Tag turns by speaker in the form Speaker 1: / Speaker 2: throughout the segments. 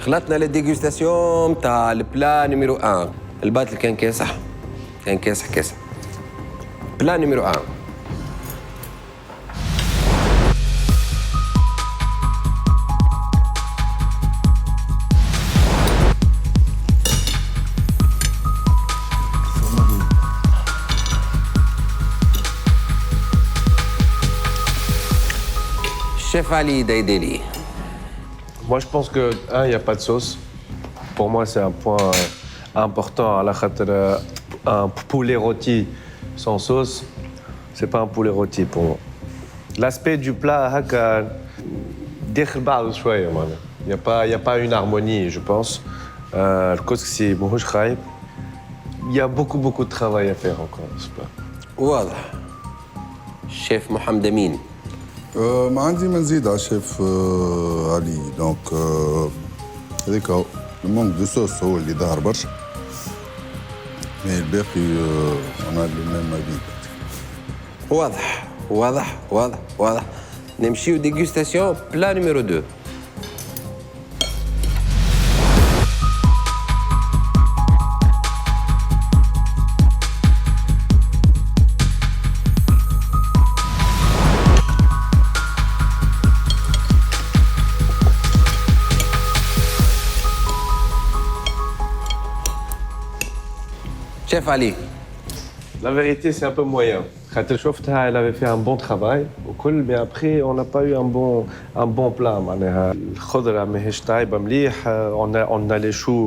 Speaker 1: خلطنا للديغوستاسيون تاع البلا نيميرو 1. الباطل كان كاسح، كان كاسح. بلا نيميرو 1. Chef Ali Daideli.
Speaker 2: Moi, je pense que, il n'y a pas de sauce. Pour moi, c'est un point important. Un poulet rôti sans sauce, c'est pas un poulet rôti pour moi. L'aspect du plat, il n'y a pas une harmonie, je pense. Il y a beaucoup de travail à faire encore dans ce plat.
Speaker 1: واضح. Chef Mohamed Amin.
Speaker 3: ما عندي ما نزيد على الشيف علي دونك هذيك هو المونك دو صوص هو اللي ظهر برشا مي الباقي انا اللي ما بين
Speaker 1: واضح. نمشيو ديغوستاسيون بلا نيميرو 2. Chef Ali.
Speaker 2: La vérité, c'est un peu moyen. Khatel Shofta, elle avait fait un bon travail au col, mais après, on n'a pas eu un bon plat. On a les choux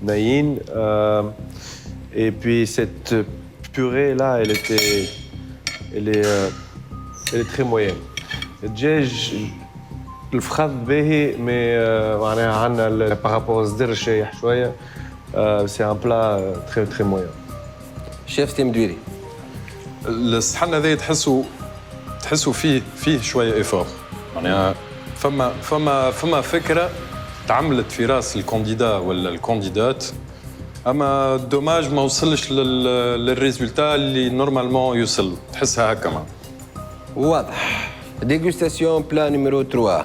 Speaker 2: naïn. Et puis, cette purée-là, elle est très moyenne. Le djej, le frat béhi, mais par rapport au zderche, c'est un plat très moyen.
Speaker 1: Chef Temdouiri.
Speaker 4: الصحن هذا تحسوا فيه شويه ايفور يعني فما فكره تعملت في راس الكانديدا ولا الكانديدات اما دوماج ما وصلش للريزولتا اللي نورمالمون يوصل تحسها هكا ما
Speaker 1: واضح. ديغوستاسيون بلا نيميرو 3.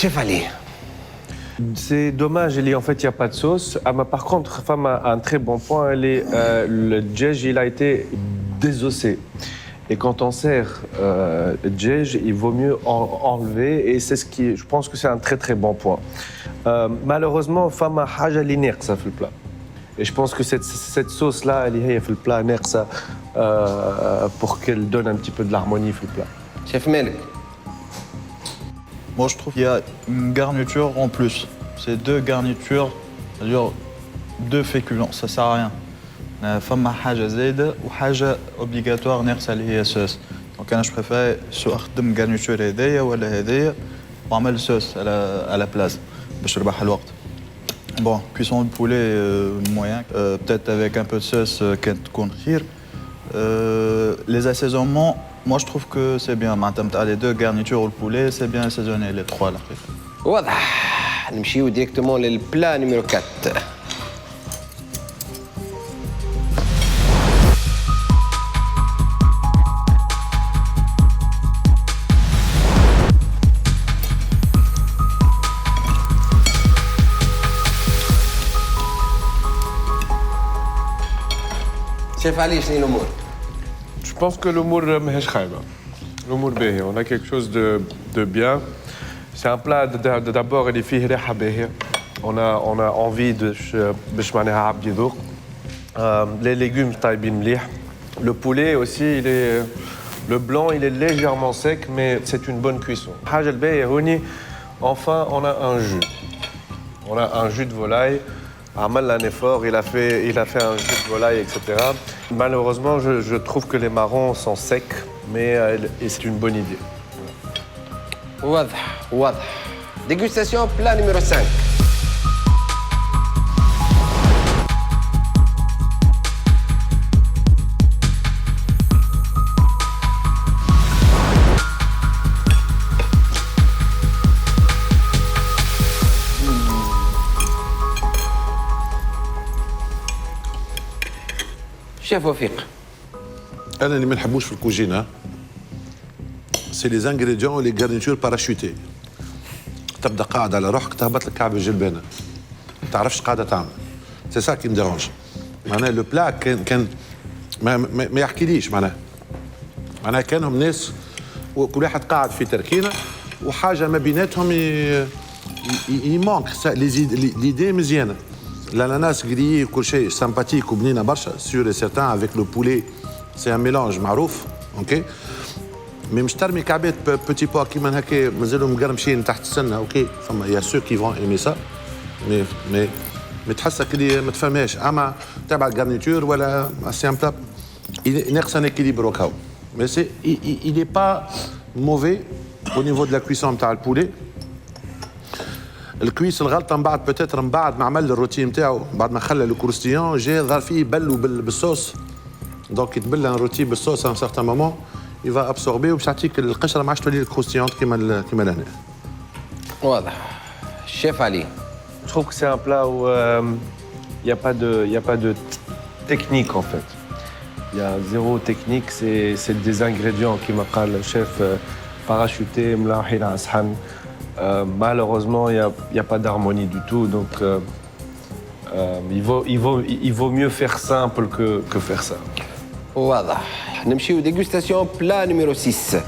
Speaker 1: Chef Ali.
Speaker 2: C'est dommage, en fait, il n'y a pas de sauce. Mais par contre, Femme a un très bon point. Le djej, il a été désossé. Et quand on sert le djej, il vaut mieux enlever. Et c'est ce qui, je pense que c'est un très bon point. Malheureusement, Femme a haja li nersa في البlat. Et je pense que cette sauce-là, elle est في البlat nersa pour qu'elle donne un petit peu de l'harmonie في البlat.
Speaker 1: Chef Malik.
Speaker 5: Moi, je trouve qu'il y a une garniture en plus. C'est deux garnitures, c'est-à-dire deux féculents, ça sert à rien. فما حاجة زايدة وحاجة obligatoire ناقصة اللي هي sauce. Donc أنا je préfère سو أخدم garniture هذايا ولا هذايا وأعمل sauce à la place باش نربح الوقت. Bon, cuisson de poulet moyen, peut-être avec un peu de sauce كانت تكون خير. Les assaisonnements, moi je trouve que c'est bien. Maintenant, les deux garnitures ou le poulet, c'est bien assaisonné, les trois là.
Speaker 1: واضح. نمشيو ديريكتومون للبلا نيميرو 4. Chef Ali, شنو الأمور؟
Speaker 2: Je pense que l'humour ماهيش خايبة. L'humour باهي. On a quelque chose de bien. C'est un plat d'abord اللي فيه ريحة باهية. On a envie باش معناها عبد يذوق. Les légumes طايبين مليح. Le poulet aussi, le blanc, il est légèrement sec, mais c'est une bonne cuisson. حاجة الباهية هوني. Enfin, on a un jus. On a un jus de volaille. Amal a un effort, il a fait un jus de volaille, etc. Malheureusement, je trouve que les marrons sont secs, mais c'est une bonne idée.
Speaker 1: واضح. Dégustation plat numéro 5. شيف وفيق.
Speaker 6: انا اللي ما نحبوش في الكوجينه سي لي زانغريديون ولي غارنيتور باراشوتي. تبدا قاعد على روحك تهبط لك كعب الجلبانه ما تعرفش قاعده تعمل. سي سا كي مديرونج. معناها لو بلا كان ما يحكيليش معناها كانهم ناس وكل واحد قاعد في تركينه وحاجه ما بيناتهم يمونك ليدي مزيانه. الاناناس غريي وكل شيء سامباتيك وبنينه برشا سيور اي سيرتان افيك لو بولي سي ان ميلانج معروف اوكي. مي مش ترمي كعبات بوتي بوا كيما هكا مازالهم مقرمشين تحت السنه اوكي. فما يا سو كي فون ايمي سا مي تحسك اللي ما تفهمهاش اما تبع الغارنيتور ولا سي ان بلا ناقص ان اكيليبر وكاو. مي سي il est pas mauvais au niveau de la cuisson نتاع البولي. الكويس الغلطه من بعد بوتيتر من بعد ما عمل الروتين نتاعو بعد ما خلى لو كروستيون جا ظهر فيه بلو بالصوص. دونك يتبلى ان روتي بالصوص ان سارتان مومون يفا ابسوربي وباش تعطيك القشره ما عادش تولي كروستيونت كيما لهنا.
Speaker 1: واضح. الشيف علي.
Speaker 2: Je trouve que c'est un plat où il n'y a pas de technique en fait. Il y a zéro technique, c'est des ingrédients qui m'a dit le chef parachuté, mlahil ashan. Malheureusement, il n'y a pas d'harmonie du tout, donc il vaut mieux faire simple que faire ça.
Speaker 1: واضح. نمشيو ديغوستاسيون بلا نيميرو 6.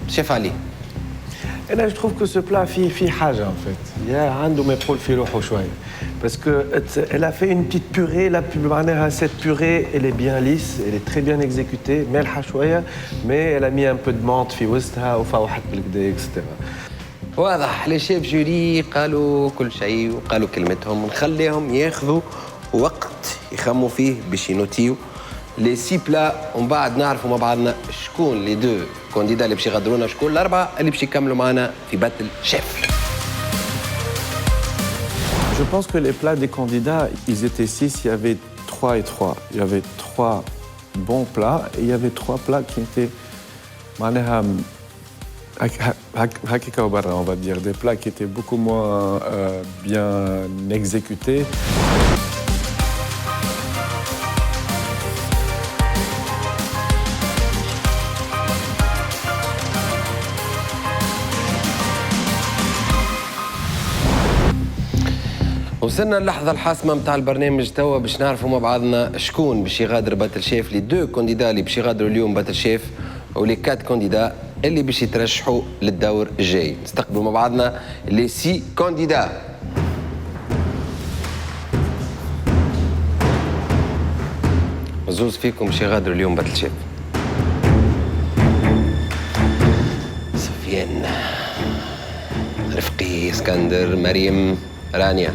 Speaker 1: شيف علي.
Speaker 2: Et là, je trouve que ce plat fait haja en fait. Il y a un de mes pôles filouh chouai. Parce qu'elle a fait une petite purée. Cette purée, elle est bien lisse, elle est très bien exécutée. Mais elle a mis un peu de menthe, etc.
Speaker 1: واضح. لي شيف جوري قالوا كل شيء وقالوا كلمتهم نخليهم ياخذوا وقت يخموا فيه باش ينوتيو لي سي بلا ومن بعد نعرفوا مع بعضنا شكون لي دو كونديدا اللي باش يغادرونا شكون الاربعه اللي باش يكملوا معنا في باتل شيف.
Speaker 2: Je pense que les plats des candidats, ils étaient 6, il y avait 3 et 3. Il y avait 3 bons plats et il y avait 3 plats qui étaient on va dire, des plats qui étaient beaucoup moins bien exécutés.
Speaker 1: وصلنا اللحظة الحاسمة متاع البرنامج توا باش نعرفوا مع بعضنا شكون باش يغادر باتل شيف. لي دو كونديدا اللي باش يغادروا اليوم باتل شيف ولي 4 كونديدا اللي باش يترشحوا للدور الجاي. نستقبلوا مع بعضنا لي 6 كونديدا. زوز فيكم باش يغادروا اليوم باتل شيف. سفيان، رفقي، اسكندر، مريم، رانيا.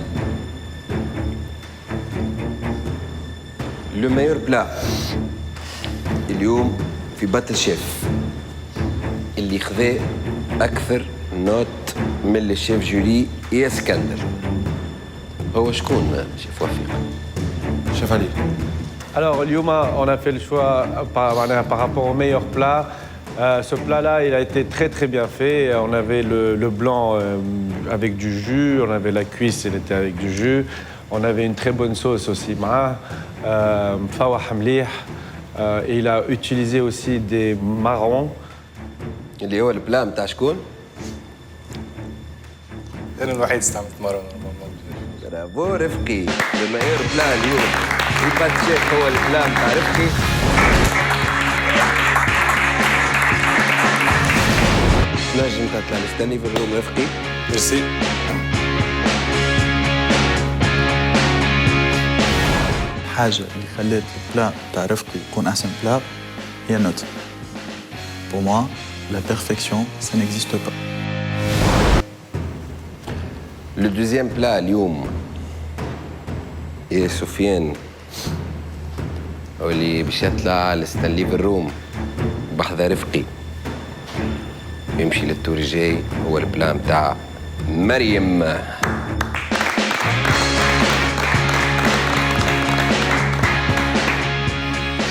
Speaker 1: لو مايور بلا اليوم في باتل شيف اللي خذا اكثر نوت من الشيف جوري يا اسكندر هو شكون شيف وفيق؟
Speaker 6: شيف علي.
Speaker 2: Alors, Lyoma, on a fait le choix par rapport au meilleur plat. Ce plat-là, il a été très très bien fait. On avait le blanc avec du jus, on avait la cuisse, elle était avec du jus. On avait une très bonne sauce aussi, fawah mlih. Et il a utilisé aussi des marrons.
Speaker 1: اللي هو البلا نتاع شكون؟
Speaker 7: انا الوحيد استعملت مارون.
Speaker 1: برافو رفقي. لو مايور بلا اليوم في باتل شيف هو البلا نتاع رفقي. نجم تطلع مستني في الروم رفقي.
Speaker 7: ميرسي.
Speaker 5: الحاجة اللي خلت البلا تاع رفقي يكون أحسن بلا هي النوت. Pour moi, la perfection, ça n'existe pas.
Speaker 1: Le deuxième plat اليوم يا سفيان واللي باش يطلع لستانلي في الروم بحذا رفقي يمشي للتور الجاي هو البلان تاع مريم.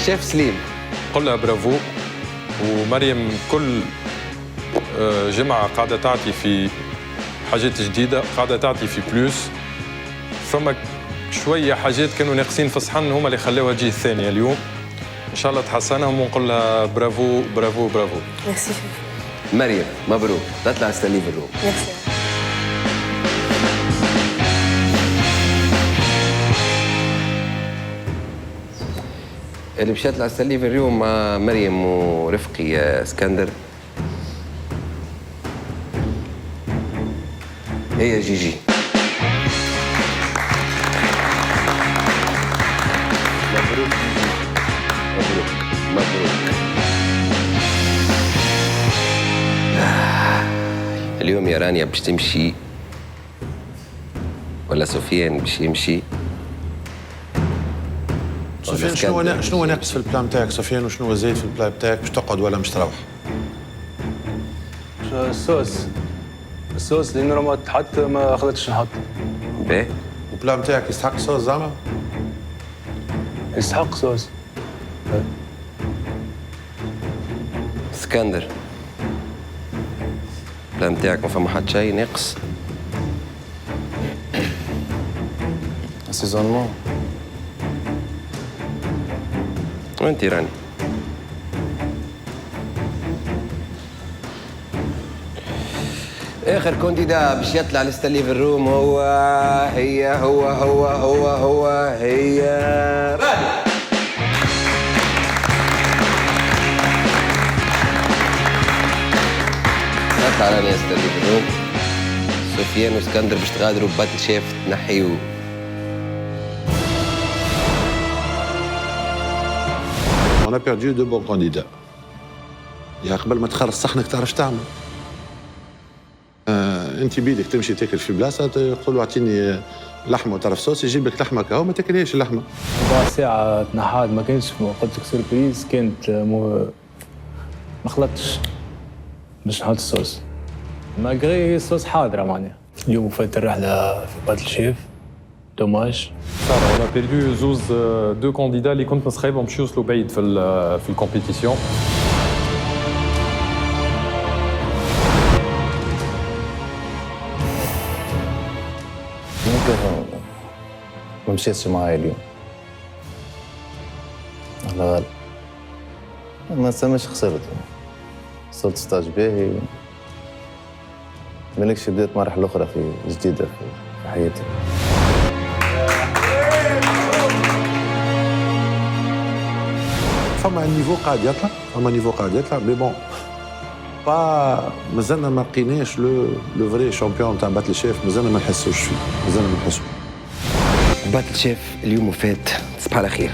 Speaker 1: شيف سليم
Speaker 4: قل لها برافو. ومريم كل جمعة قاعدة تعطي في حاجات جديدة، قاعدة تعطي في بلوس. فما شوية حاجات كانوا ناقصين في الصحن هما اللي خلوها تجي الثانية اليوم. إن شاء الله تحسنهم ونقول لها برافو برافو برافو.
Speaker 8: ميرسي شيف.
Speaker 1: مريم مبروك تطلع ستانلي في الروم.
Speaker 8: ميرسي.
Speaker 1: اللي مشات لعستلي في اليوم مع مريم ورفقي اسكندر هي جيجي. مبروك مبروك مبروك. اليوم يا رانيا باش تمشي ولا سفيان باش يمشي؟
Speaker 6: سفيان شنو ناقص في البلان بتاعك سفيان وشنو زايد في البلان بتاعك باش تقعد ولا مش تروح؟
Speaker 7: الصوص لانه لما تحط ما خلتش نحط.
Speaker 1: باهي.
Speaker 6: البلان بتاعك يستحق صوص زعما؟
Speaker 7: يستحق صوص.
Speaker 1: اسكندر البلان بتاعك ما فما حد شيء ناقص؟
Speaker 7: اسيزونمون.
Speaker 1: وانتي راني؟ اخر كونديدا باش يطلع لستانلي في الروم هو هي راني. طلع راني لستانلي في الروم. سفيان واسكندر باش تغادروا باتل شيف تنحيوا.
Speaker 6: On a perdu 2 bons candidats. يا قبل ما تخرج صحنك تعرف تعمل. انت بيدك تمشي تاكل في بلاصه تقول له اعطيني لحمه وتعرف صوص يجيب لك لحمه كهو ما تاكلهاش اللحمه.
Speaker 9: ربع ساعة تنحاد ما كانش قلت لك سيربريز كانت ما خلطتش باش نحط الصوص. ماغري الصوص حاضرة معناها. اليوم فات الرحلة في باتل شيف. دوماج.
Speaker 4: On a perdu زوز دو كانديدا اللي كنت نسخيبهم باش يوصلوا بعيد في الكومبيتيسيون.
Speaker 7: ما مشيتش معايا اليوم. الله غالب. ما تسمىش خسرت. وصلت ستاج باهي. مالكش بديت مرحلة أخرى في جديدة في حياتي.
Speaker 6: فما النيفو قاعد يطلع مي بون با مازلنا ما لقيناش لو فري شامبيون تاع باتل شيف مازلنا ما نحسوش فيه
Speaker 1: باتل شيف اليوم وفات. تصبح على خير.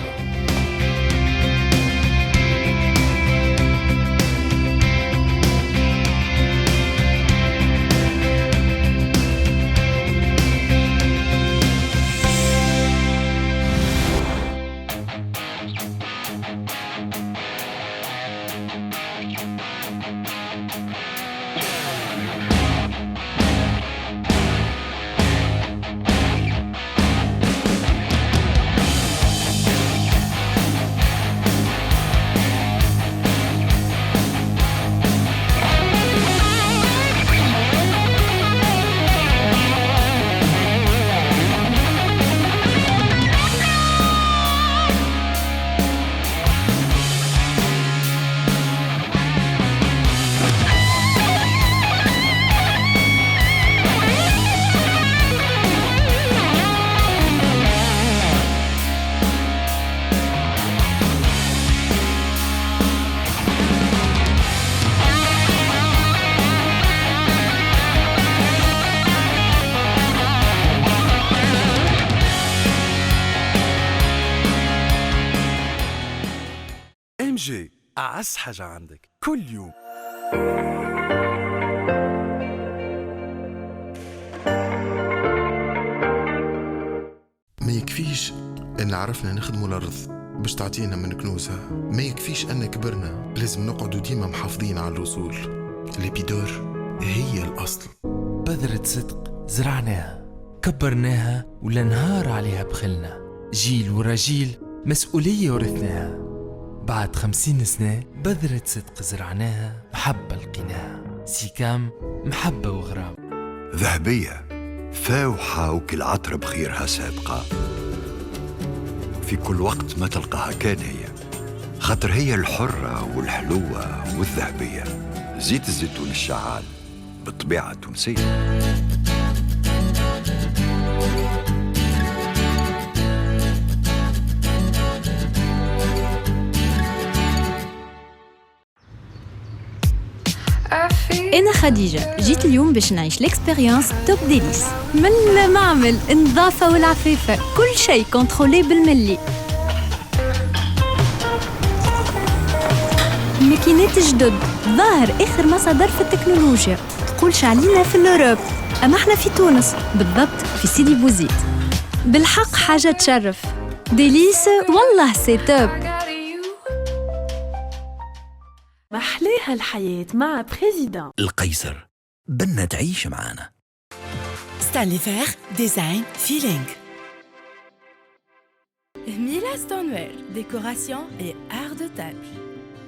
Speaker 10: MG أعز حاجة عندك كل يوم.
Speaker 11: ما يكفيش ان عرفنا نخدموا الارض باش تعطينا من كنوزها، ما يكفيش ان كبرنا، لازم نقعدوا ديما محافظين على الوصول. الابيدور هي الاصل.
Speaker 12: بذرة صدق زرعناها كبرناها ولا نهار عليها بخلنا، جيل ورا جيل مسؤولية ورثناها. بعد 50 سنة بذرة صدق زرعناها، محبة لقيناها. سيكام، محبة وغرام.
Speaker 8: ذهبية فاوحة وكل عطر بخيرها سابقة، في كل وقت ما تلقاها كان هي، خاطر هي الحرة والحلوة والذهبية. زيت الزيتون الشعال بالطبيعة التونسية.
Speaker 13: أنا خديجة، جيت اليوم باش نعيش الإكسبيريونس توب ديليس من المعمل، النظافة والعفافة، كل شيء كنترولي بالملي. ماكينات جدد، ظاهر آخر مصادر في التكنولوجيا، تقولش علينا في الأوروب، أما احنا في تونس، بالضبط في سيدي بوزيد. بالحق حاجة تشرف، ديليس والله سي توب.
Speaker 14: محليها الحياة مع بريزيدان
Speaker 15: القيصر، بدنا تعيش معانا.
Speaker 16: ستانلي فيغ ديزاين فيلينغ.
Speaker 17: ميلا ستونوير ديكوراسيون اي ار دو تابل.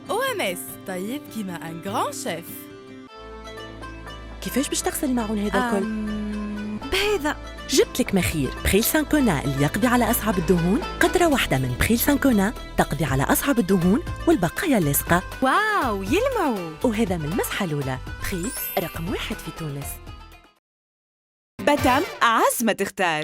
Speaker 17: OMS طيب كيما ان غران شيف.
Speaker 16: كيفاش باش تغسل الماعون هذا الكل؟ بهذا جبت لك مخير بخيل سانكونا اللي يقضي على أصعب الدهون. قطرة واحدة من بخيل سانكونا تقضي على أصعب الدهون والبقايا اللاصقة.
Speaker 17: واو يلمعوا.
Speaker 16: وهذا من المسحة الأولى. بخيل رقم 1 في تونس.
Speaker 14: بتم أعز ما تختار.